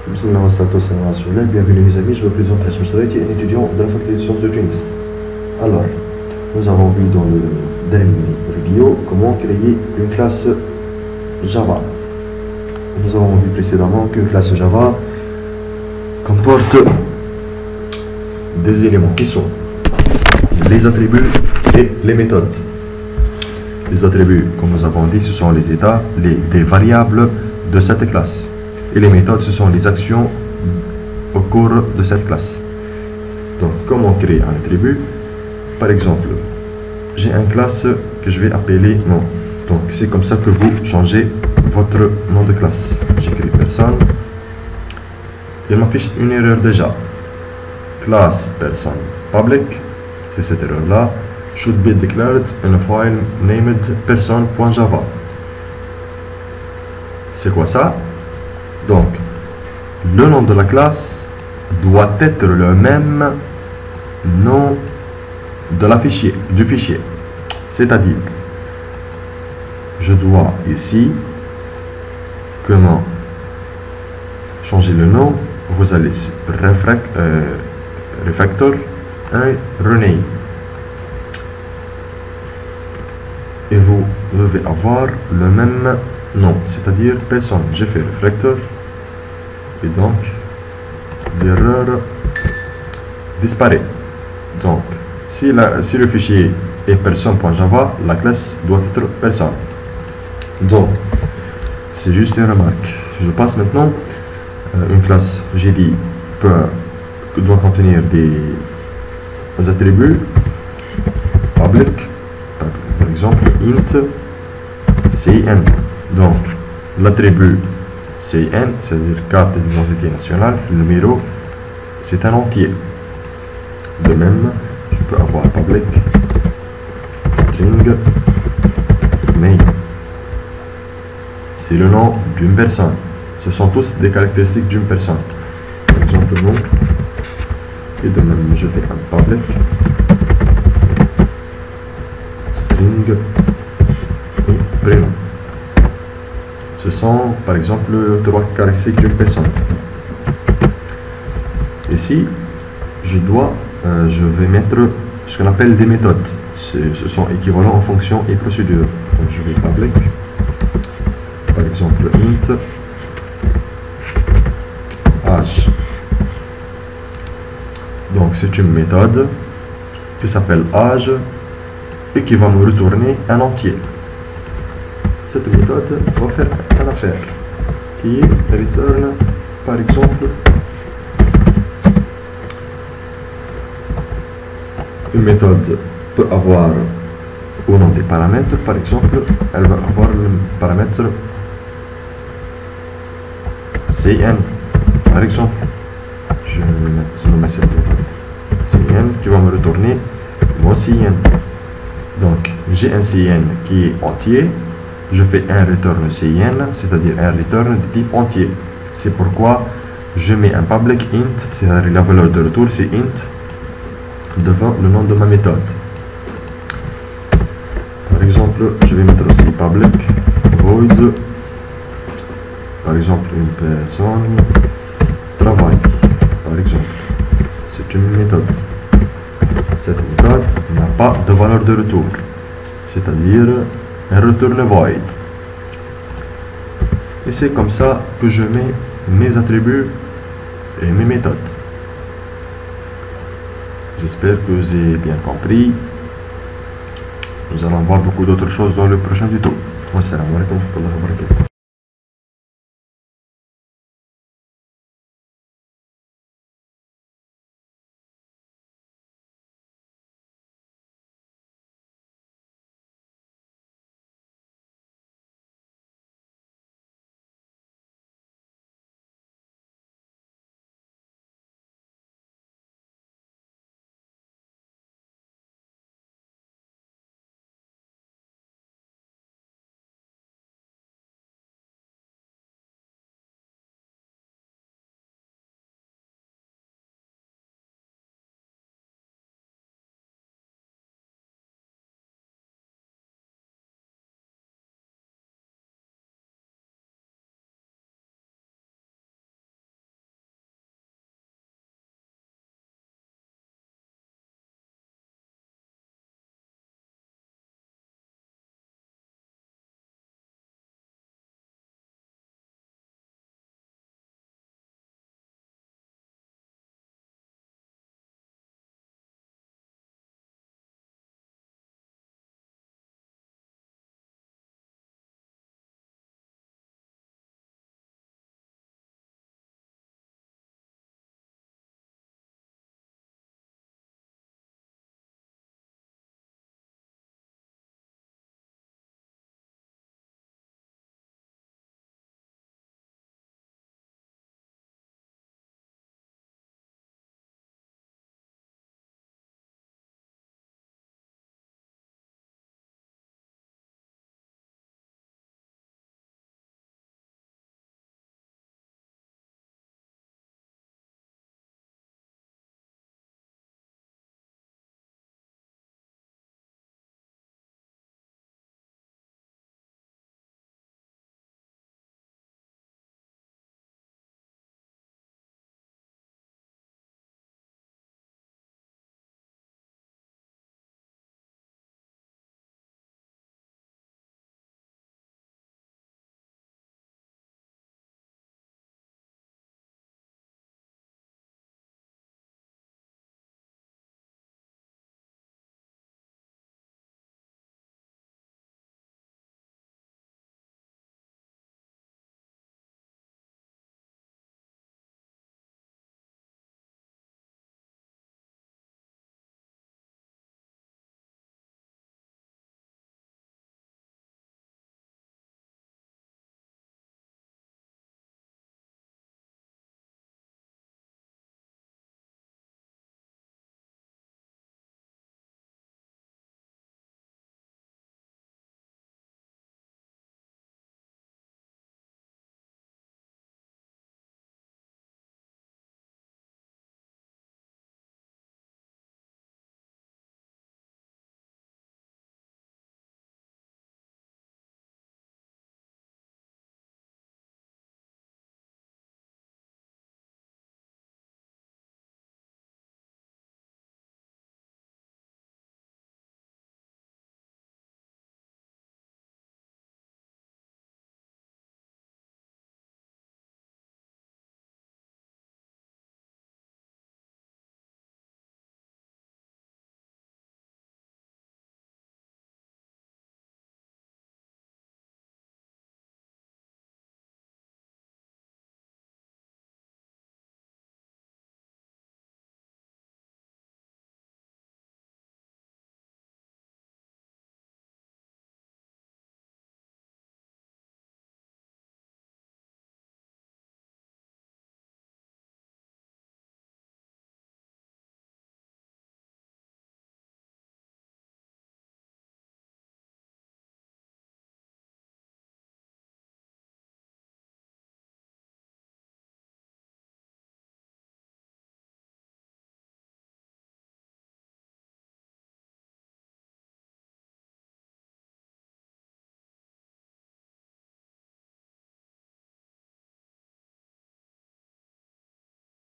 Bienvenue mes amis, je me présente Hachem Saraiti, un étudiant de la faculté de sciences de Tunis. Alors, nous avons vu dans le dernier vidéo comment créer une classe Java. Nous avons vu précédemment qu'une classe Java comporte des éléments qui sont les attributs et les méthodes. Les attributs, comme nous avons dit, ce sont les états, des variables de cette classe. Et les méthodes, ce sont les actions au cours de cette classe. Donc, comment créer un attribut? Par exemple, j'ai une classe que je vais appeler nom. Donc, c'est comme ça que vous changez votre nom de classe. J'écris personne. Il m'affiche une erreur déjà. Class person public, c'est cette erreur-là. Should be declared in a file named person.java. C'est quoi ça? Donc, le nom de la classe doit être le même nom de du fichier. C'est-à-dire, je dois ici, comment changer le nom? Vous allez sur refactor et rename. Et vous devez avoir le même nom, c'est-à-dire personne. J'ai fait refactor et donc l'erreur disparaît. Donc, si le fichier est person.java, la classe doit être personne. Donc, c'est juste une remarque. Je passe maintenant une classe, j'ai dit, doit contenir des attributs public, par exemple int cn. Donc, l'attribut cn, c'est-à-dire carte d'identité nationale, le numéro, c'est un entier. De même, je peux avoir public string name. C'est le nom d'une personne. Ce sont tous des caractéristiques d'une personne. Par exemple, nom. Et de même, je fais un public string et prénom. Ce sont, par exemple, 3 caractéristiques d'une personne. Ici, je vais mettre ce qu'on appelle des méthodes. Ce sont équivalents en fonction et procédure. Donc, je vais public, par exemple, int âge. Donc, c'est une méthode qui s'appelle âge et qui va me retourner un entier. Cette méthode va faire une affaire qui est return, par exemple, une méthode peut avoir au nom des paramètres, par exemple, elle va avoir le paramètre cn, par exemple. Je vais nommer cette méthode cn qui va me retourner mon cn. Donc, j'ai un cn qui est entier. Je fais un return cn, c'est-à-dire un return de type entier. C'est pourquoi je mets un public int, c'est-à-dire la valeur de retour, c'est int, devant le nom de ma méthode. Par exemple, je vais mettre aussi public void, par exemple, une personne travail, par exemple. C'est une méthode. Cette méthode n'a pas de valeur de retour, c'est-à-dire un return void. Et c'est comme ça que je mets mes attributs et mes méthodes. J'espère que vous avez bien compris. Nous allons voir beaucoup d'autres choses dans le prochain tuto. Wassalamu alaikum wa rahmatullahi wa barakatuh.